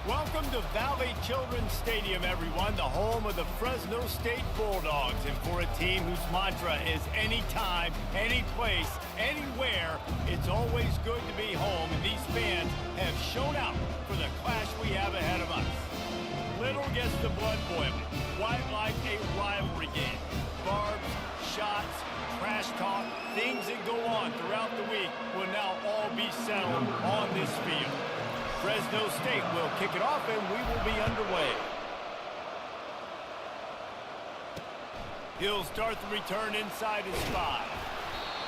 Welcome to Valley Children's Stadium, everyone, the home of the Fresno State Bulldogs. And for a team whose mantra is anytime, any place, anywhere, it's always good to be home. And these fans have shown out for the clash we have ahead of us. Little gets the blood boiling. Quite like a rivalry game. Barbs, shots, trash talk, things that go on throughout the week will now all be settled on this field. Fresno State will kick it off, and we will be underway. He'll start the return inside his 5.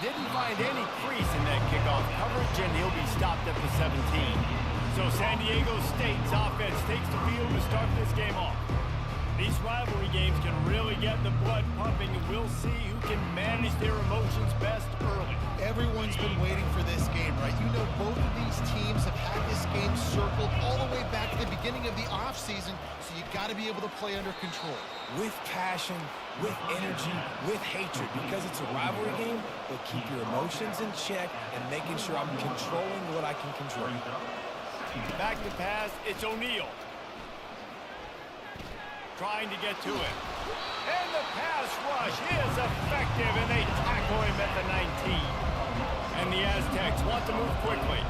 Didn't find any crease in that kickoff coverage, and he'll be stopped at the 17. So San Diego State's offense takes the field to start this game off. These rivalry games can really get the blood pumping, and we'll see who can manage their emotions best early. Everyone's been waiting for this game, right? You know, both of these teams have had this game circled all the way back to the beginning of the offseason, so you got to be able to play under control. With passion, with energy, with hatred, because it's a rivalry game, but keep your emotions in check and making sure I'm controlling what I can control. Back to pass, it's O'Neal. Trying to get to it. And the pass rush is effective, and they tackle him at the 19. And the Aztecs want to move quickly.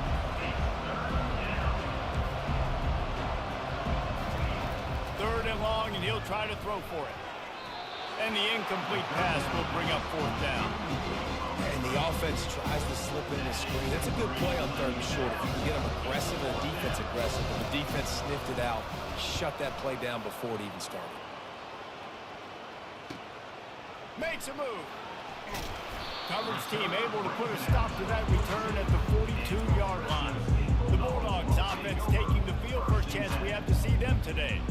Third and long, and he'll try to throw for it. And the incomplete pass will bring up 4th down. And the offense tries to slip in the screen. That's a good play on 3rd and short. If you can get them aggressive and the defense aggressive, but the defense sniffed it out, shut that play down before it even started. Makes a move. Coverage team able to put a stop to that return at the 42-yard line. The Bulldogs offense taking the field. First chance we have to see them today.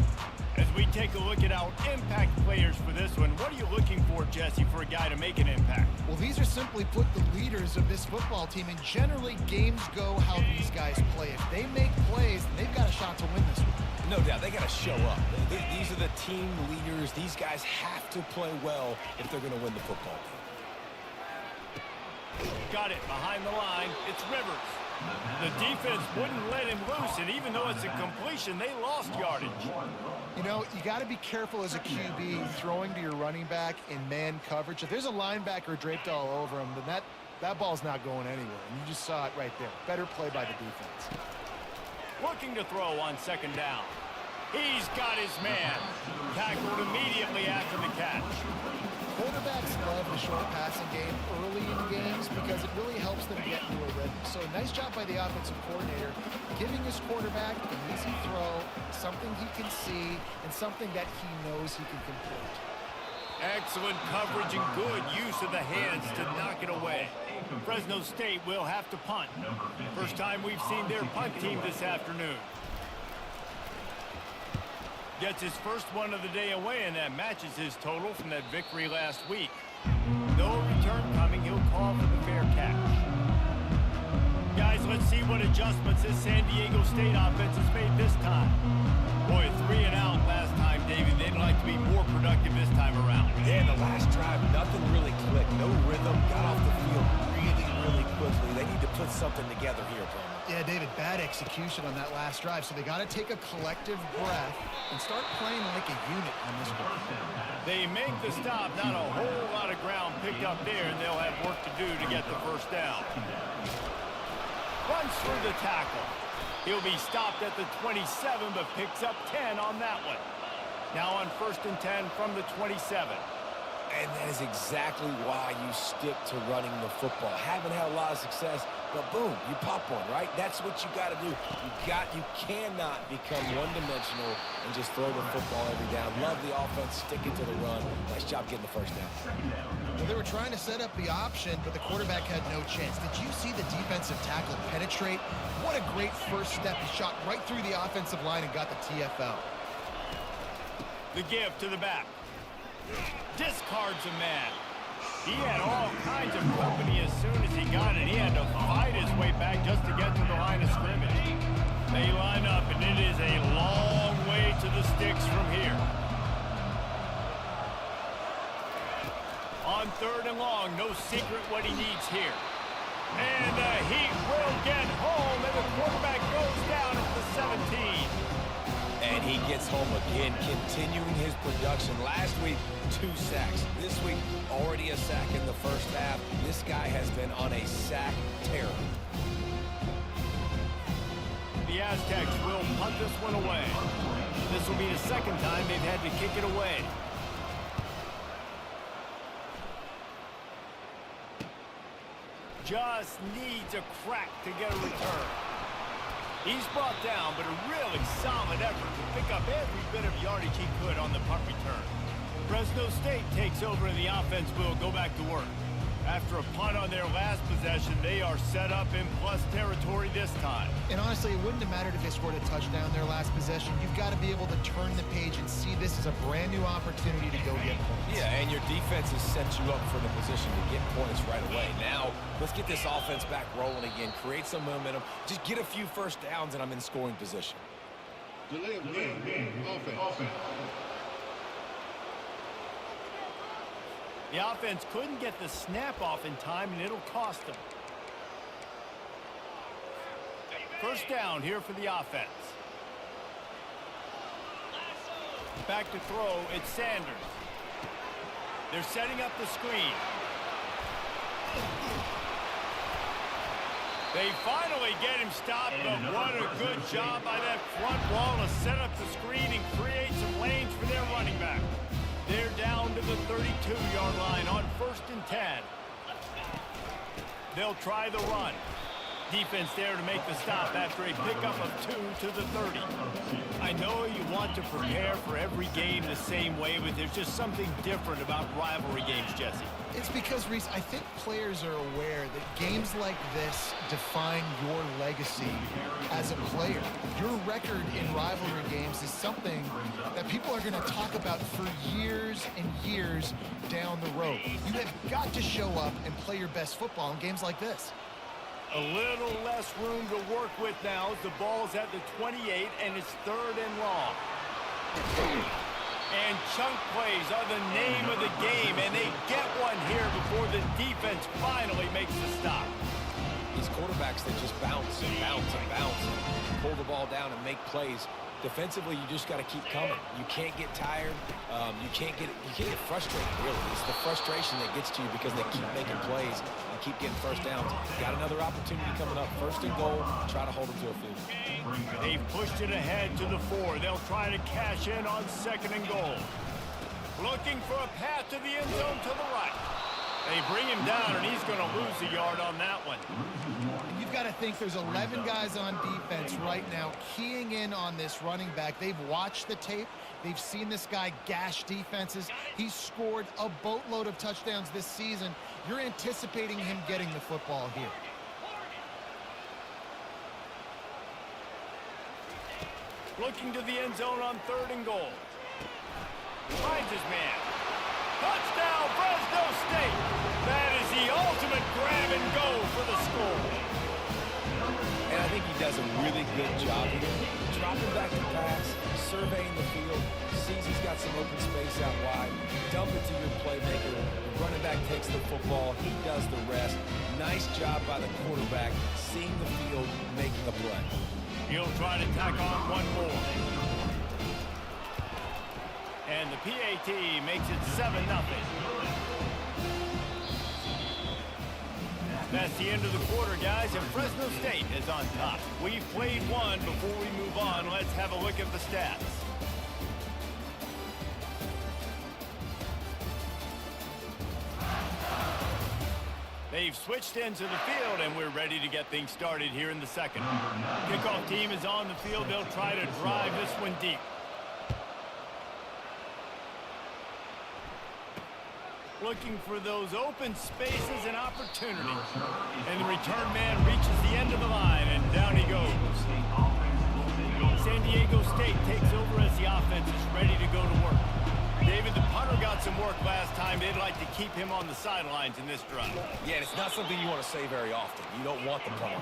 As we take a look at our impact players for this one, what are you looking for, Jesse, for a guy to make an impact? Well, these are simply put the leaders of this football team, and generally games go how these guys play. If they make plays, then they've got a shot to win this one. No doubt, they got to show up. These are the team leaders. These guys have to play well if they're going to win the football game. Got it behind the line. It's Rivers. The defense wouldn't let him loose, and even though it's a completion, they lost yardage. You know, you got to be careful as a QB throwing to your running back in man coverage. If there's a linebacker draped all over him, then that ball's not going anywhere. And you just saw it right there. Better play by the defense. Looking to throw on 2nd down. He's got his man. Tackled immediately after the catch. Quarterbacks love the short passing game early in games because it really helps them get into a rhythm. So nice job by the offensive coordinator giving his quarterback an easy throw, something he can see, and something that he knows he can complete. Excellent coverage and good use of the hands to knock it away. Fresno State will have to punt. First time we've seen their punt team this afternoon. Gets his first one of the day away, and that matches his total from that victory last week. No return coming. He'll call for the fair catch. Guys, let's see what adjustments this San Diego State offense has made this time. Boy, 3 and out last time, Davey. They'd like to be more productive this time around. Yeah, the last drive, nothing really clicked. No rhythm. Got off the field really quickly. They need to put something together here, Bro. Yeah, David, bad execution on that last drive, so they got to take a collective breath and start playing like a unit on this one. They make the stop, not a whole lot of ground picked up there, and they'll have work to do to get the first down. Runs through the tackle. He'll be stopped at the 27, but picks up 10 on that one. Now on 1st and 10 from the 27. And that is exactly why you stick to running the football. Haven't had a lot of success, but boom, you pop one, right? That's what you got to do. You cannot become one-dimensional and just throw the football every down. Love the offense, sticking to the run. Nice job getting the first down. Well, they were trying to set up the option, but the quarterback had no chance. Did you see the defensive tackle penetrate? What a great first step. He shot right through the offensive line and got the TFL. The give to the back. Discards a man. He had all kinds of company as soon as he got it. He had to fight his way back just to get to the line of scrimmage. They line up, and it is a long way to the sticks from here. On 3rd and long, no secret what he needs here. And the Heat will get home, and the quarterback goes down at the 17. And he gets home again, continuing his production. Last week, 2 sacks. This week, already a sack in the first half. This guy has been on a sack tear. The Aztecs will punt this one away. This will be the second time they've had to kick it away. Just needs a crack to get a return. He's brought down, but a really solid effort to pick up every bit of yardage he could on the punt return. Fresno State takes over and the offense will go back to work. After a punt on their last possession, they are set up in plus territory this time. And honestly, it wouldn't have mattered if they scored a touchdown their last possession. You've got to be able to turn the page and see this as a brand new opportunity to go get points. Yeah, and your defense has set you up for the position to get points right away. Now, let's get this offense back rolling again, create some momentum, just get a few first downs, and I'm in scoring position. Delay of game. Offense. The offense couldn't get the snap off in time, and it'll cost them. First down here for the offense. Back to throw, it's Sanders. They're setting up the screen. They finally get him stopped, but what a good job by that front wall to set up the screen and create some lanes for their running back. They're down to the 32-yard line on 1st and 10. They'll try the run. Defense there to make the stop after a pickup of 2 to the 30. I know you want to prepare for every game the same way, but there's just something different about rivalry games, Jesse. It's because, Reese, I think players are aware that games like this define your legacy as a player. Your record in rivalry games is something that people are going to talk about for years and years down the road. You have got to show up and play your best football in games like this. A little less room to work with now as the ball's at the 28 and it's 3rd and long. And chunk plays are the name of the game, and they get one here before the defense finally makes the stop. These quarterbacks that just bounce and bounce and bounce and pull the ball down and make plays. Defensively, you just got to keep coming. You can't get tired. You can't get frustrated, really. It's the frustration that gets to you because they keep making plays and keep getting first downs. Got another opportunity coming up. 1st and goal. Try to hold them to a field. They've pushed it ahead to the 4. They'll try to cash in on 2nd and goal. Looking for a path to the end zone to the right. They bring him down, and he's going to lose a yard on that one. You've got to think there's 11 guys on defense right now keying in on this running back. They've watched the tape. They've seen this guy gash defenses. He's scored a boatload of touchdowns this season. You're anticipating him getting the football here. Looking to the end zone on 3rd and goal. Finds his man. Touchdown, Fresno State. That is the ultimate grab and go for the score. And I think he does a really good job here. Dropping back to pass, surveying the field, sees he's got some open space out wide, dump it to your playmaker. The running back takes the football. He does the rest. Nice job by the quarterback, seeing the field, making a play. He'll try to tack on one more. And the PAT makes it 7-0. That's the end of the quarter, guys, and Fresno State is on top. We've played one. Before we move on, let's have a look at the stats. They've switched into the field, and we're ready to get things started here in the 2nd. Kickoff team is on the field. They'll try to drive this one deep. Looking for those open spaces and opportunities. And the return man reaches the end of the line, and down he goes. San Diego State takes over as the offense is ready to go to work. David, the punter got some work last time. They'd like to keep him on the sidelines in this drive. Yeah, it's not something you want to say very often. You don't want the punter.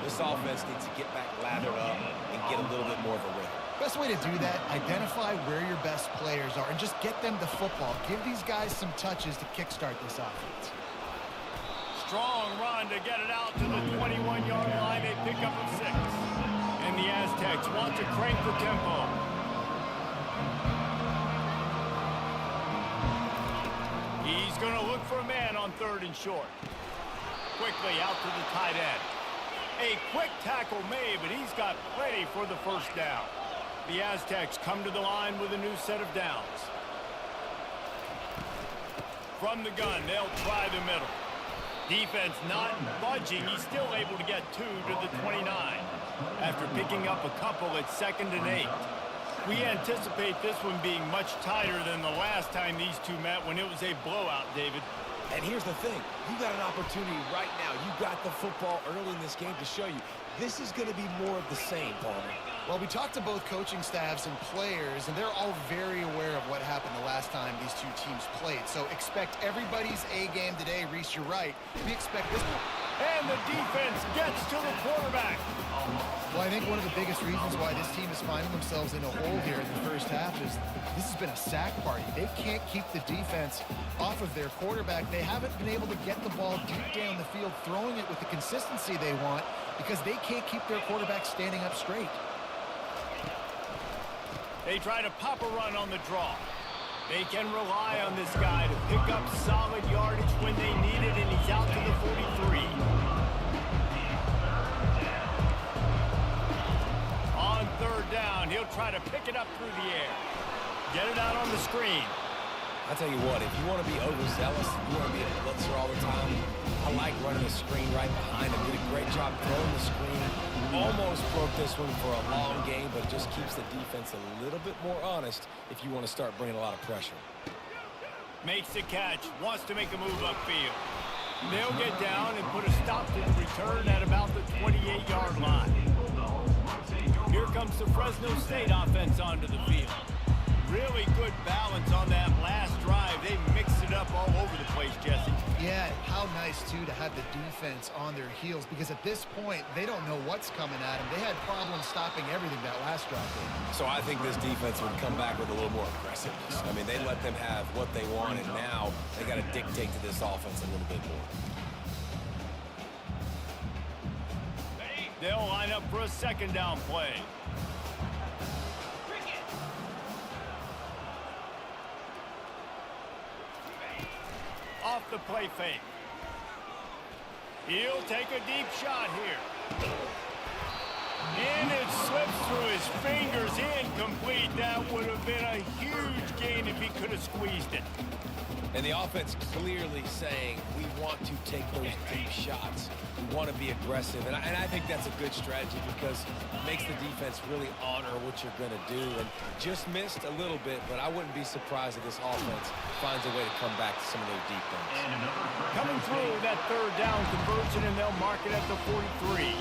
This offense needs to get back lathered up and get a little bit more of a rhythm. Best way to do that, identify where your best players are and just get them the football. Give these guys some touches to kickstart this offense. Strong run to get it out to the 21-yard line. They pick up a 6. And the Aztecs want to crank the tempo. He's going to look for a man on 3rd and short. Quickly out to the tight end. A quick tackle made, but he's got plenty for the first down. The Aztecs come to the line with a new set of downs. From the gun, they'll try the middle. Defense not budging. He's still able to get 2 to the 29 after picking up a couple at 2nd and 8. We anticipate this one being much tighter than the last time these two met when it was a blowout, David. And here's the thing. You got an opportunity right now. You got the football early in this game to show you. This is going to be more of the same, Palmer. Well, we talked to both coaching staffs and players, and they're all very aware of what happened the last time these two teams played. So expect everybody's A game today. Reese, you're right. We expect this one. And the defense gets to the quarterback. Well, I think one of the biggest reasons why this team is finding themselves in a hole here in the first half is this has been a sack party. They can't keep the defense off of their quarterback. They haven't been able to get the ball deep down the field, throwing it with the consistency they want because they can't keep their quarterback standing up straight. They try to pop a run on the draw. They can rely on this guy to pick up solid yardage when they need it, and he's out to the 43. On 3rd down, he'll try to pick it up through the air. Get it out on the screen. I tell you what, if you want to be overzealous, you want to be a blitzer all the time, I like running a screen right behind him. Did a great job throwing the screen. Almost broke this one for a long game, but it just keeps the defense a little bit more honest if you want to start bringing a lot of pressure. Makes the catch, wants to make a move upfield. They'll get down and put a stop to the return at about the 28-yard line. Here comes the Fresno State offense onto the field. Really good balance on that last drive. They mixed it up all over the place, Jesse. Yeah, how nice, too, to have the defense on their heels because at this point, they don't know what's coming at them. They had problems stopping everything that last drive. So I think this defense would come back with a little more aggressiveness. I mean, they let them have what they want, and now they got to dictate to this offense a little bit more. They'll line up for a 2nd down play. Off the play fake. He'll take a deep shot here. And it slips through his fingers, incomplete. That would have been a huge gain if he could have squeezed it. And the offense clearly saying, we want to take those deep shots. We want to be aggressive. And I think that's a good strategy because it makes the defense really honor what you're going to do. And just missed a little bit, but I wouldn't be surprised if this offense finds a way to come back to some of those deep things. Coming through that 3rd down conversion, and they'll mark it at the 43.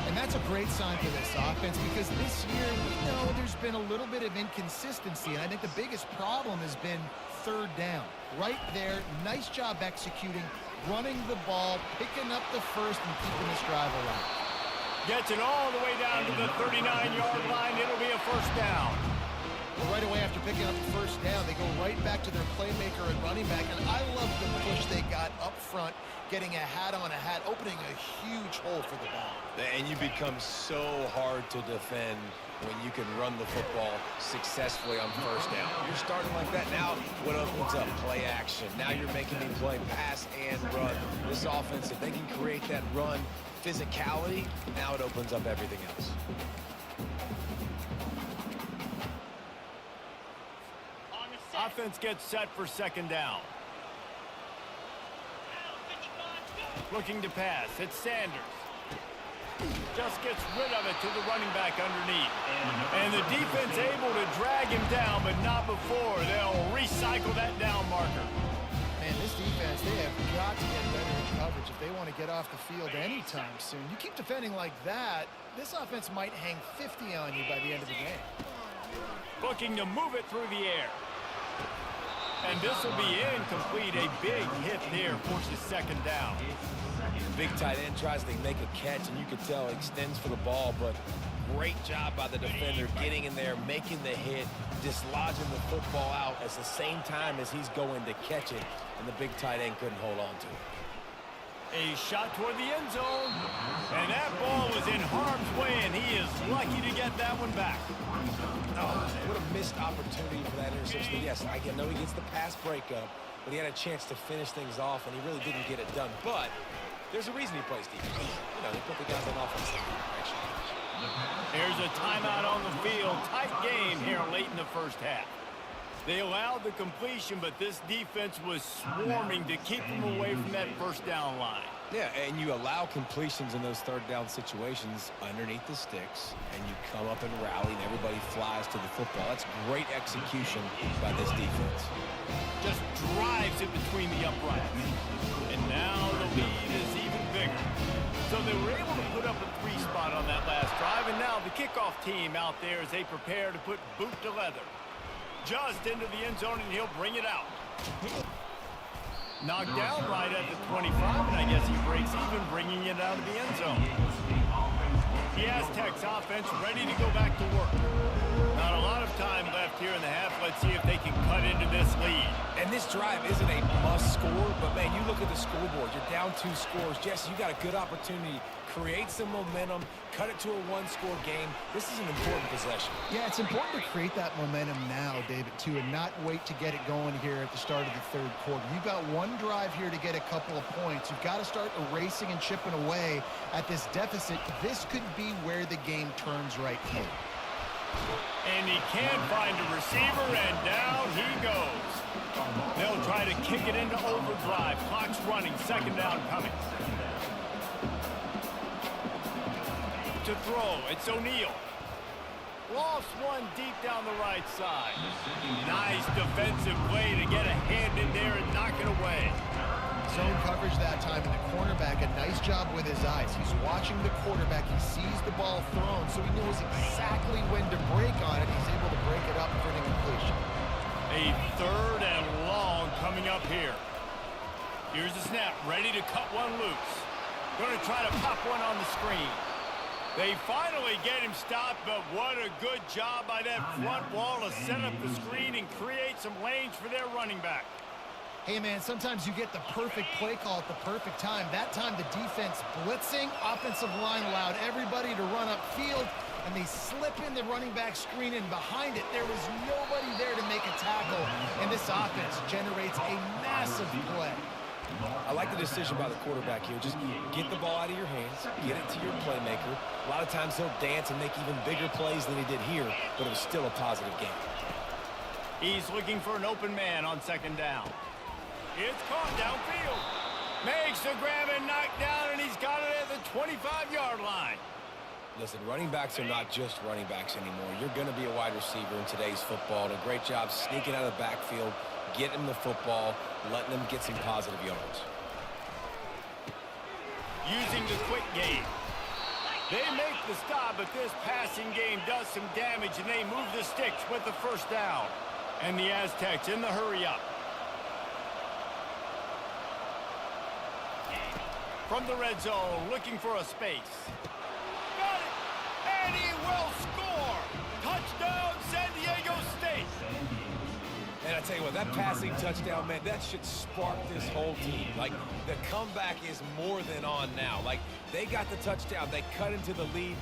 And that's a great sign for this offense because this year we know there's been a little bit of inconsistency. And I think the biggest problem has been 3rd down. Right there, nice job executing, running the ball, picking up the first, and keeping this drive alive. Gets it all the way down to the 39-yard line. It'll be a 1st down. Well, right away after picking up the 1st down, they go right back to their playmaker and running back. And I love the push they got up front, getting a hat on a hat, opening a huge hole for the ball. And you become so hard to defend when you can run the football successfully on 1st down. You're starting like that. Now what opens up? Play action. Now you're making me play pass and run. This offense, if they can create that run physicality, now it opens up everything else. Offense gets set for 2nd down. Looking to pass. It's Sanders. Just gets rid of it to the running back underneath. And the defense able to drag him down, but not before. They'll recycle that down marker. Man, this defense, they have got to get better in coverage if they want to get off the field anytime soon. You keep defending like that, this offense might hang 50 on you by the end of the game. Looking to move it through the air. And this will be incomplete. A big hit there forces 2nd down. Big tight end tries to make a catch, and you can tell he extends for the ball, but great job by the defender getting in there, making the hit, dislodging the football out at the same time as he's going to catch it, and the big tight end couldn't hold on to it. A shot toward the end zone. And that ball was in harm's way, and he is lucky to get that one back. Oh, what a missed opportunity for that interception. Yes, I know he gets the pass breakup, but he had a chance to finish things off, and he really didn't get it done. But there's a reason he plays defense. You know, they put the guys on offense. There's a timeout on the field. Tight game here late in the first half. They allowed the completion, but this defense was swarming to keep them away from that first down line. Yeah, and you allow completions in those third down situations underneath the sticks, and you come up and rally, and everybody flies to the football. That's great execution by this defense. Just drives it between the uprights. And now the lead is even bigger. So they were able to put up a 3 spot on that last drive, and now the kickoff team out there as they prepare to put boot to leather. Just into the end zone, and he'll bring it out. Knocked down right at the 25, and I guess he breaks even, bringing it out of the end zone. The Aztecs offense ready to go back to work. Not a lot of time left here in the half. Let's see if they can cut into this lead. And this drive isn't a must score, but man, you look at the scoreboard. You're down 2 scores. Jesse, you got a good opportunity. Create some momentum. Cut it to a 1-score game. This is an important possession. Yeah, it's important to create that momentum now, David, too, and not wait to get it going here at the start of the third quarter. You've got one drive here to get a couple of points. You've got to start erasing and chipping away at this deficit. This could be where the game turns right here. And he can't find a receiver, and down he goes. They'll try to kick it into overdrive. Clock's running. Second down coming. To throw, it's O'Neal. Lost one deep down the right side. Nice defensive play to get a hand in there and knock it away. Zone coverage that time, and the cornerback, a nice job with his eyes. He's watching the quarterback. He sees the ball thrown, so he knows exactly when to break on it. He's able to break it up for an incompletion. A third and long coming up here. Here's the snap, ready to cut one loose. Going to try to pop one on the screen. They finally get him stopped, but what a good job by that front wall to set up the screen and create some lanes for their running back. Hey, man, sometimes you get the perfect play call at the perfect time. That time the defense blitzing, offensive line allowed everybody to run upfield, and they slip in the running back screen, and behind it there was nobody there to make a tackle, and this offense generates a massive play. I like the decision by the quarterback here. Just get the ball out of your hands, get it to your playmaker. A lot of times he'll dance and make even bigger plays than he did here, but it was still a positive game. He's looking for an open man on second down. It's caught downfield. Makes the grab and knocked down, and he's got it at the 25-yard line. Listen, running backs are not just running backs anymore. You're going to be a wide receiver in today's football. And a great job sneaking out of the backfield, getting them the football, letting them get some positive yards. Using the quick game. They make the stop, but this passing game does some damage, and they move the sticks with the first down. And the Aztecs in the hurry up. From the red zone, looking for a space. Got it! And he will score! Touchdown, San Diego State! And I tell you what, that passing touchdown, man, that should spark this whole team. Like, the comeback is more than on now. Like, they got the touchdown. They cut into the lead.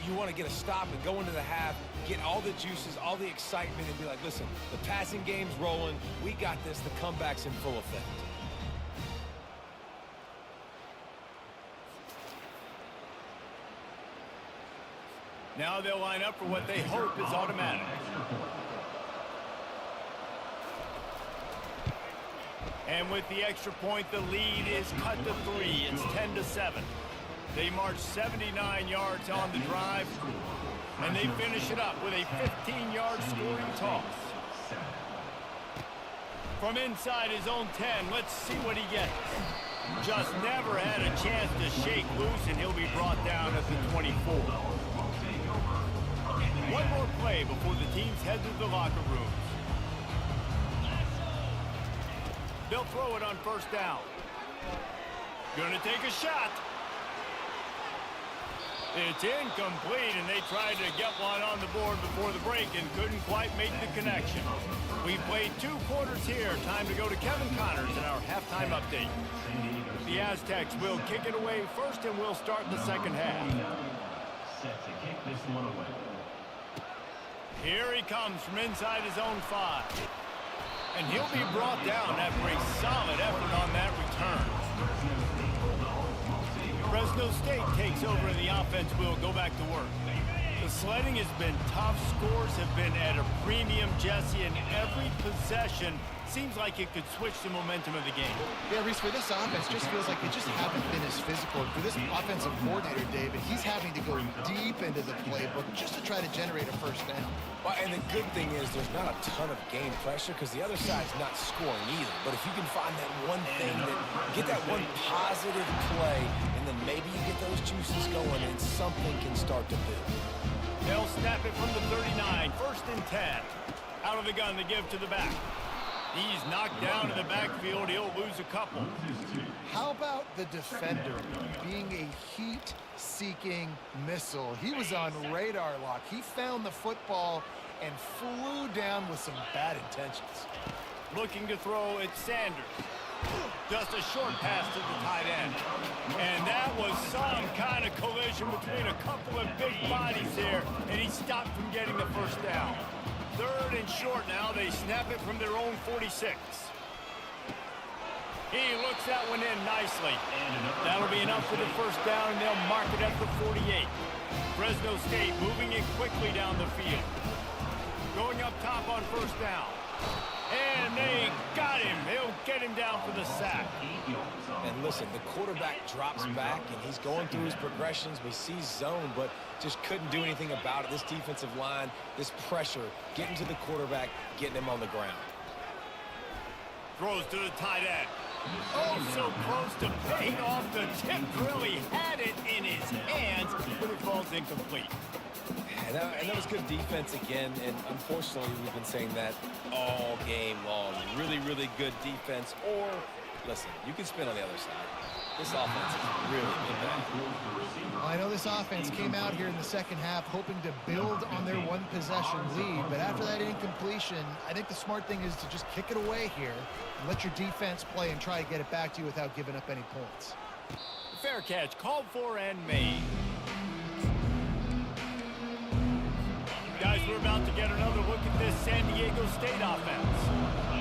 You want to get a stop and go into the half, get all the juices, all the excitement, and be like, listen, the passing game's rolling. We got this. The comeback's in full effect. Now they'll line up for what they hope is automatic. And with the extra point, the lead is cut to 3. It's 10-7. They march 79 yards on the drive, and they finish it up with a 15-yard scoring toss. From inside his own 10, let's see what he gets. Just never had a chance to shake loose, and he'll be brought down at the 24. One more play before the teams head to the locker rooms. They'll throw it on first down. Gonna take a shot. It's incomplete, and they tried to get one on the board before the break and couldn't quite make the connection. We played 2 quarters here. Time to go to Kevin Connors in our halftime update. The Aztecs will kick it away first, and we'll start the second half. Set to kick this one away. Here he comes from inside his own 5. And he'll be brought down after a solid effort on that return. Fresno State takes over and the offense will go back to work. The sledding has been tough. Scores have been at a premium, Jesse, and every possession seems like it could switch the momentum of the game. Yeah, Reese, for this offense, just feels like they just haven't been as physical. For this offensive coordinator, David, he's having to go deep into the playbook just to try to generate a first down. Well, and the good thing is there's not a ton of game pressure because the other side's not scoring either. But if you can find that one thing, get that one positive play, and then maybe you get those juices going and something can start to build. They'll snap it from the 39, 1st and 10. Out of the gun, they give to the back. He's knocked down in the backfield. He'll lose a couple. How about the defender being a heat-seeking missile? He was on radar lock. He found the football and flew down with some bad intentions. Looking to throw, it's Sanders. Just a short pass to the tight end. And that was some kind of collision between a couple of big bodies there, and he stopped from getting the first down. 3rd and short now. They snap it from their own 46. He looks that one in nicely. That'll be enough for the first down, and they'll mark it at the 48. Fresno State moving it quickly down the field. Going up top on first down. And they got him. They'll get him down for the sack. And listen, the quarterback drops back, and he's going through his progressions. We see zone, but just couldn't do anything about it. This defensive line, this pressure, getting to the quarterback, getting him on the ground. Throws to the tight end. Oh, so close to paying off the tip. Really had it in his hands, but it falls incomplete. And that was good defense again, and unfortunately we've been saying that all game long. Really, really good defense, or, listen, you can spin on the other side. This offense is really bad. I know this offense came out here in the second half hoping to build on their one-possession lead, but after that incompletion, I think the smart thing is to just kick it away here and let your defense play and try to get it back to you without giving up any points. Fair catch, called for and made. Guys, we're about to get another look at this San Diego State offense.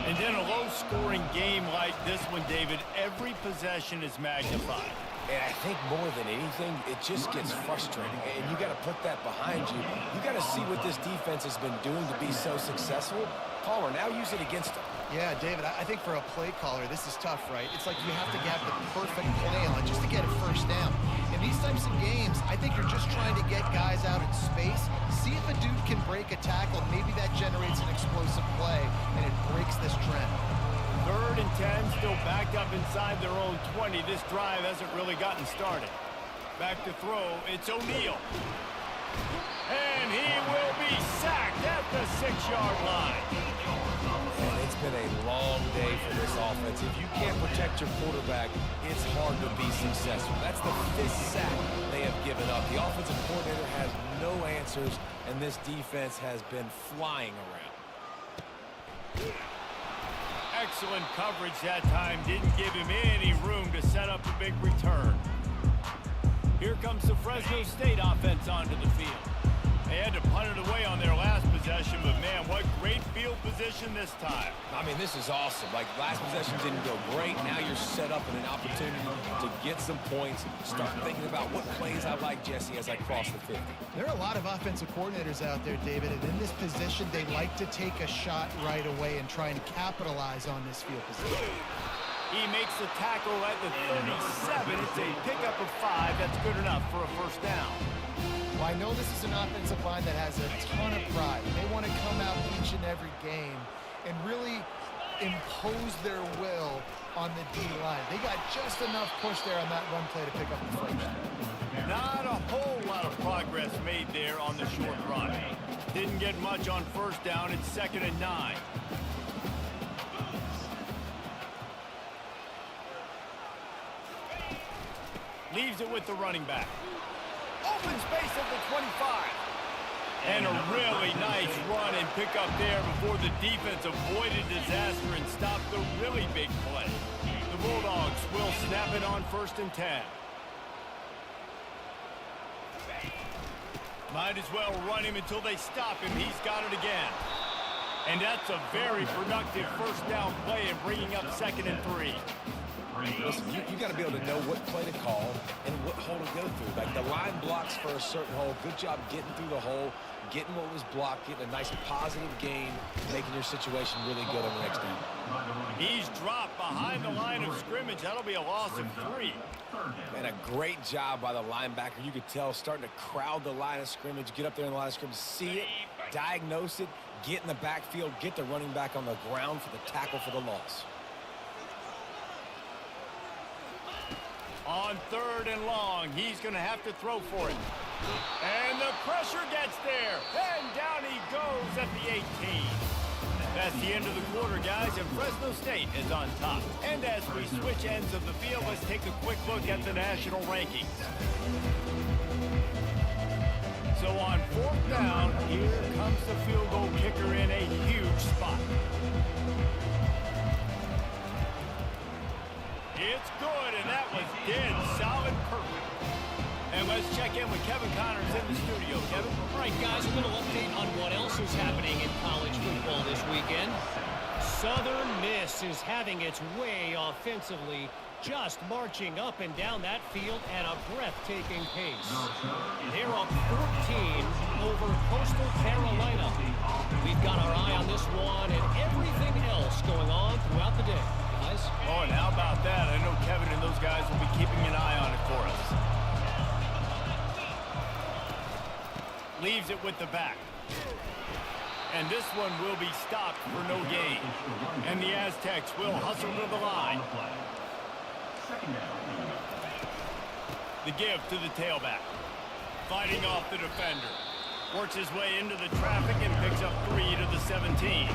And in a low-scoring game like this one, David, every possession is magnified. And I think more than anything, it just gets frustrating. And you got to put that behind you. You got to see what this defense has been doing to be so successful. Palmer, now use it against them. Yeah, David, I think for a play caller, this is tough, right? It's like you have to have the perfect play on just to get a first down. In these types of games, I think you're just trying to get guys out in space, see if a dude can break a tackle, and maybe that generates an explosive play, and it breaks this trend. 3rd and 10, still backed up inside their own 20. This drive hasn't really gotten started. Back to throw, it's O'Neal. And he will be sacked at the 6-yard line. And it's been a long day for this offense. If you can't protect your quarterback, it's hard to be successful. That's the 5th sack they have given up. The offensive coordinator has no answers, and this defense has been flying around. Excellent coverage that time. Didn't give him any room to set up a big return. Here comes the Fresno State offense onto the field. They had to punt it away on their last possession, but man, what great field position this time. I mean, this is awesome. Like, last possession didn't go great. Now you're set up in an opportunity to get some points. Start thinking about what plays I like, Jesse, as I cross the 50. There are a lot of offensive coordinators out there, David, and in this position, they like to take a shot right away and try and capitalize on this field position. He makes the tackle at the 37. It's a pickup of 5. That's good enough for a first down. Well, I know this is an offensive line that has a ton of pride. They want to come out each and every game and really impose their will on the D-line. They got just enough push there on that run play to pick up the first. Not a whole lot of progress made there on the short run. Didn't get much on first down. It's 2nd and 9. Leaves it with the running back. Over open space at the 25. And a really nice run and pickup there before the defense avoided disaster and stopped the really big play. The Bulldogs will snap it on 1st and 10. Might as well run him until they stop him. He's got it again. And that's a very productive first down play and bringing up 2nd and 3. Listen, you got to be able to know what play to call and what hole to go through. Like the line blocks for a certain hole. Good job getting through the hole, getting what was blocked, getting a nice positive gain, making your situation really good on the next down. He's dropped behind the line of scrimmage. That'll be a loss of 3. And a great job by the linebacker. You could tell starting to crowd the line of scrimmage, get up there in the line of scrimmage, see it, diagnose it, get in the backfield, get the running back on the ground for the tackle for the loss. On 3rd and long, he's going to have to throw for it. And the pressure gets there. And down he goes at the 18. That's the end of the quarter, guys, and Fresno State is on top. And as we switch ends of the field, let's take a quick look at the national rankings. So on 4th down, here comes the field goal kicker in a huge spot. It's good, and that was dead solid perfect. And let's check in with Kevin Connors in the studio. Kevin? All right, guys, a little update on what else is happening in college football this weekend. Southern Miss is having its way offensively, just marching up and down that field at a breathtaking pace. They're up 14 over Coastal Carolina. We've got our eye on this one and everything else going on throughout the day. Guys? Oh, and how about that? I know Kevin and those guys will be keeping an eye on it for us. Leaves it with the back. And this one will be stopped for no gain. And the Aztecs will hustle to the line. The give to the tailback. Fighting off the defender. Works his way into the traffic and picks up 3 to the 17.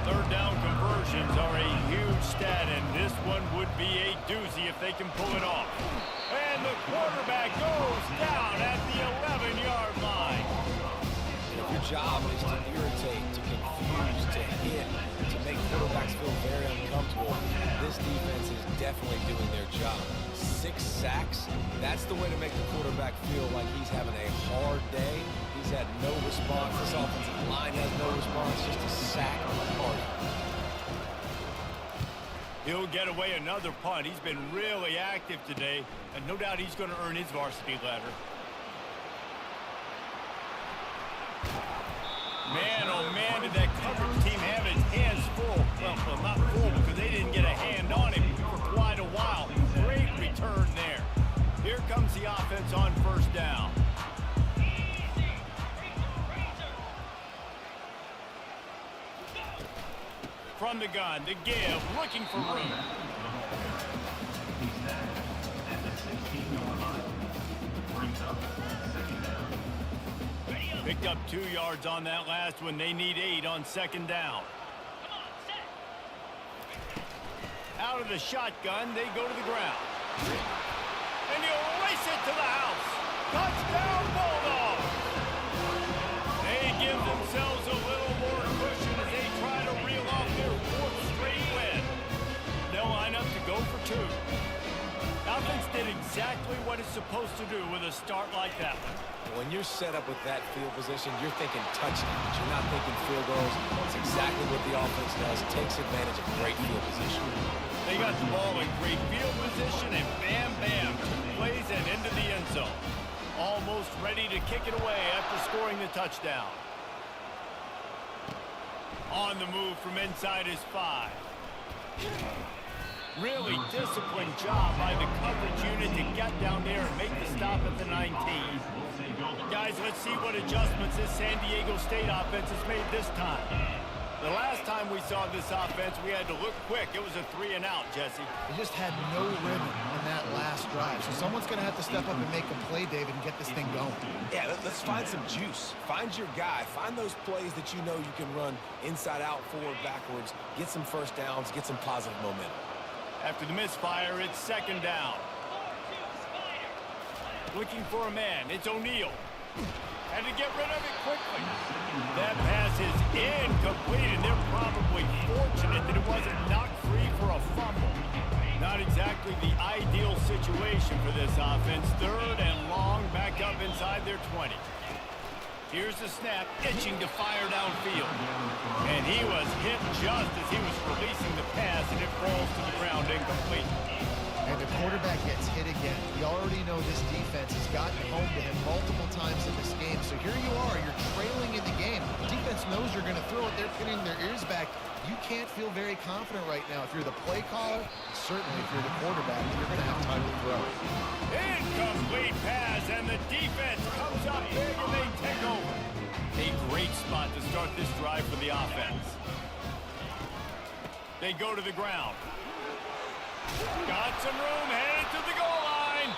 3rd down conversions are a huge stat, and this one would be a doozy if they can pull it off. And the quarterback goes down at the 11-yard line. If your job is to irritate, to confuse, to hit, to make quarterbacks feel very uncomfortable, this defense is definitely doing their job. 6 sacks, that's the way to make the quarterback feel like he's having a hard day. He's had no response. This offensive line has no response, just a sack party. He'll get away another punt. He's been really active today, and no doubt he's going to earn his varsity ladder. Man, oh man, did that coverage team have his hands full. Well, not full because they didn't get a hand on him for quite a while. Great return there. Here comes the offense on 1st down. From the gun, the give, looking for room. Picked up 2 yards on that last one. They need 8 on 2nd down. Out of the shotgun, they go to the ground. And he'll race it to the house. Touchdown, Bulldogs! They give themselves a little more cushion as they try to reel off their 4th straight win. They'll line up to go for 2. Offense did exactly what it's supposed to do with a start like that one. When you're set up with that field position, you're thinking touchdowns. You're not thinking field goals. It's exactly what the offense does. Takes advantage of great field position. They got the ball in great field position, and bam, bam, 2 plays and into the end zone. Almost ready to kick it away after scoring the touchdown. On the move from inside his 5. Really disciplined job by the coverage unit to get down there and make the stop at the 19. Guys, let's see what adjustments this San Diego State offense has made this time. The last time we saw this offense, we had to look quick. It was a 3 and out, Jesse. They just had no rhythm in that last drive. So someone's going to have to step up and make a play, David, and get this thing going. Yeah, let's find some juice. Find your guy. Find those plays that you know you can run inside out, forward, backwards. Get some first downs. Get some positive momentum. After the misfire, it's 2nd down. Looking for a man. It's O'Neal. Had to get rid of it quickly. That pass is incomplete, and they're probably fortunate that it wasn't knocked free for a fumble. Not exactly the ideal situation for this offense. 3rd and long, back up inside their 20. Here's the snap, itching to fire downfield. And he was hit just as he was releasing the pass, and it falls to the ground incomplete. And the quarterback gets hit again. You already know this defense has gotten home to him multiple times in this game. So here you are, you're trailing in the game. Defense knows you're going to throw it. They're pinning their ears back. You can't feel very confident right now. If you're the play caller, certainly if you're the quarterback, you're going to have time to throw. Incomplete pass, and the defense comes up big, and they take over. A great spot to start this drive for the offense. They go to the ground. Got some room, headed to the goal line.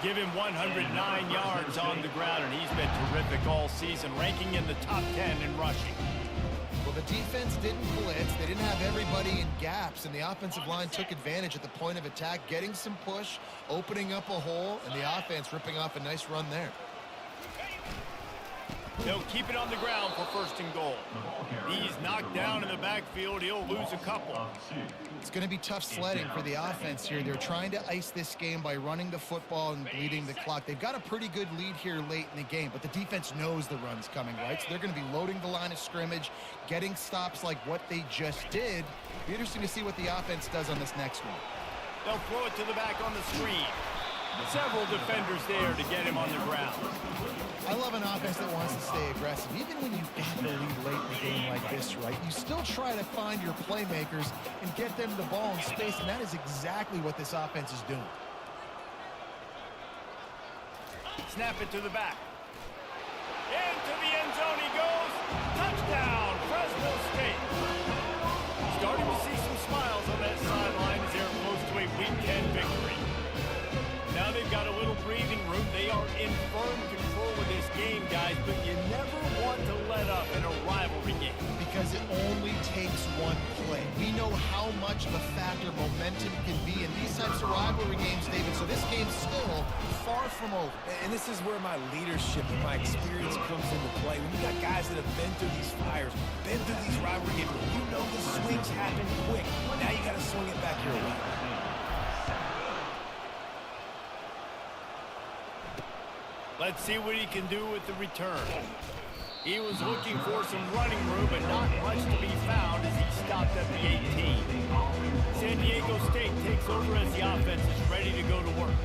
Give him 109 yards on the ground, and he's been terrific all season, ranking in the top 10 in rushing. Well, the defense didn't blitz. They didn't have everybody in gaps, and the offensive line took advantage at the point of attack, getting some push, opening up a hole, and the offense ripping off a nice run there. They'll keep it on the ground for 1st and goal. He's knocked down in the backfield. He'll lose a couple. It's going to be tough sledding for the offense here. They're trying to ice this game by running the football and bleeding the clock. They've got a pretty good lead here late in the game, but the defense knows the run's coming, right? So they're going to be loading the line of scrimmage, getting stops like what they just did. Be interesting to see what the offense does on this next one. They'll throw it to the back on the screen. Several defenders there to get him on the ground. I love an offense that wants to stay aggressive. Even when you've got the lead late in a game like this, right, you still try to find your playmakers and get them the ball in space, and that is exactly what this offense is doing. Snap it to the back. Into the end zone he goes. Touchdown, Fresno State. Starting to see some smiles on that sideline as they're close to a Week 10 victory. Now they've got a little breathing room. They are in firm control of this game, guys, but you never want to let up in a rivalry game. Because it only takes one play. We know how much of a factor momentum can be in these types of rivalry games, David, so this game's still far from over. And this is where my leadership and my experience comes into play. When you got guys that have been through these fires, been through these rivalry games, you know the swings happen quick. Now you got to swing it back your way. Let's see what he can do with the return. He was looking for some running room, but not much to be found as he stopped at the 18. San Diego State takes over as the offense is ready to go to work.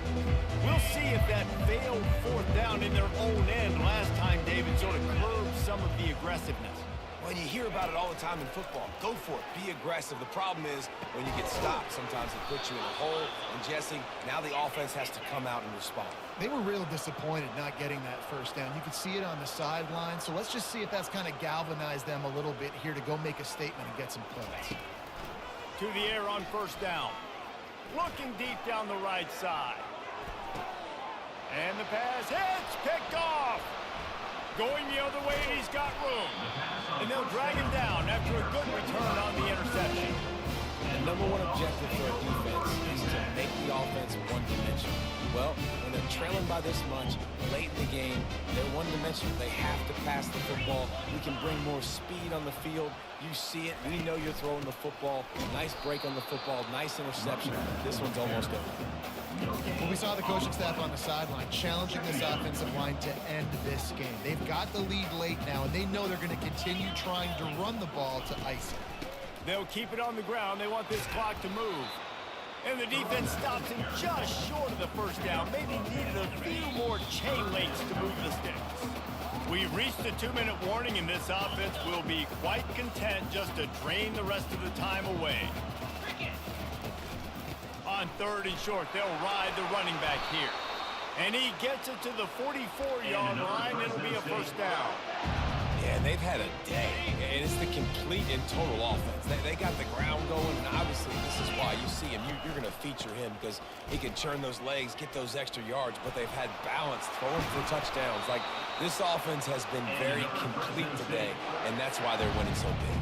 We'll see if that failed 4th down in their own end last time, David, sort of curbed some of the aggressiveness. Well, you hear about it all the time in football. Go for it. Be aggressive. The problem is when you get stopped, sometimes it puts you in a hole. And, Jesse, now the offense has to come out and respond. They were real disappointed not getting that 1st down. You could see it on the sideline. So let's just see if that's kind of galvanized them a little bit here to go make a statement and get some points. To the air on 1st down. Looking deep down the right side. And the pass hits, picked off. Going the other way, and he's got room. And they'll drag him down after a good return on the interception. The number one objective for a defense is to make the offense one-dimensional. Well, when they're trailing by this much, late in the game, they're one-dimensional. They have to pass the football. We can bring more speed on the field. You see it. We know you're throwing the football. Nice break on the football. Nice interception. This one's almost over. Well, we saw the coaching staff on the sideline challenging this offensive line to end this game. They've got the lead late now, and they know they're going to continue trying to run the ball to ice it. They'll keep it on the ground. They want this clock to move. And the defense stops him just short of the 1st down. Maybe needed a few more chain links to move the sticks. We've reached the 2-minute warning, and this offense will be quite content just to drain the rest of the time away. On 3rd and short, they'll ride the running back here. And he gets it to the 44-yard line. It'll be a 1st down. Yeah, they've had a day, and it's the complete and total offense. They got the ground going, and obviously this is why you see him. You're going to feature him because he can churn those legs, get those extra yards, but they've had balance, throwing for touchdowns. Like, this offense has been very complete today, and that's why they're winning so big.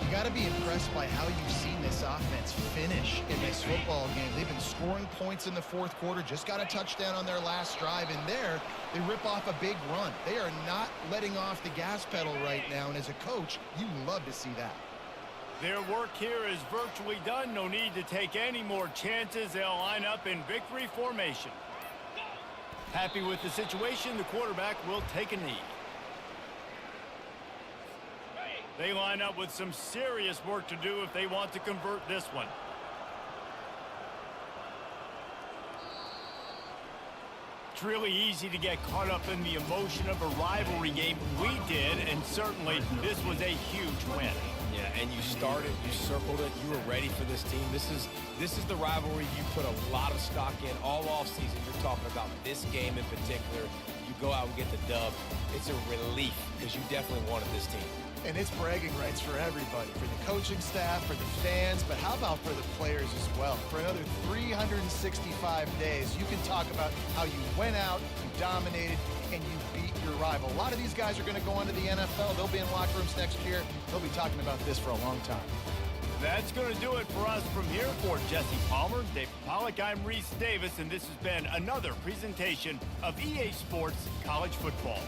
You got to be impressed by how you've seen this offense finish in this football game. They've been scoring points in the fourth quarter, just got a touchdown on their last drive, and there they rip off a big run. They are not letting off the gas pedal right now, and as a coach, you love to see that. Their work here is virtually done. No need to take any more chances. They'll line up in victory formation. Happy with the situation, the quarterback will take a knee. They line up with some serious work to do if they want to convert this one. It's really easy to get caught up in the emotion of a rivalry game. We did, and certainly this was a huge win. Yeah, and you started, you circled it, you were ready for this team. This is the rivalry you put a lot of stock in all offseason. You're talking about this game in particular. You go out and get the dub. It's a relief because you definitely wanted this team. And it's bragging rights for everybody, for the coaching staff, for the fans, but how about for the players as well? For another 365 days, you can talk about how you went out, you dominated, and you beat your rival. A lot of these guys are going to go on to the NFL. They'll be in locker rooms next year. They'll be talking about this for a long time. That's going to do it for us from here. For Jesse Palmer, Dave Pollack, I'm Reese Davis, and this has been another presentation of EA Sports College Football.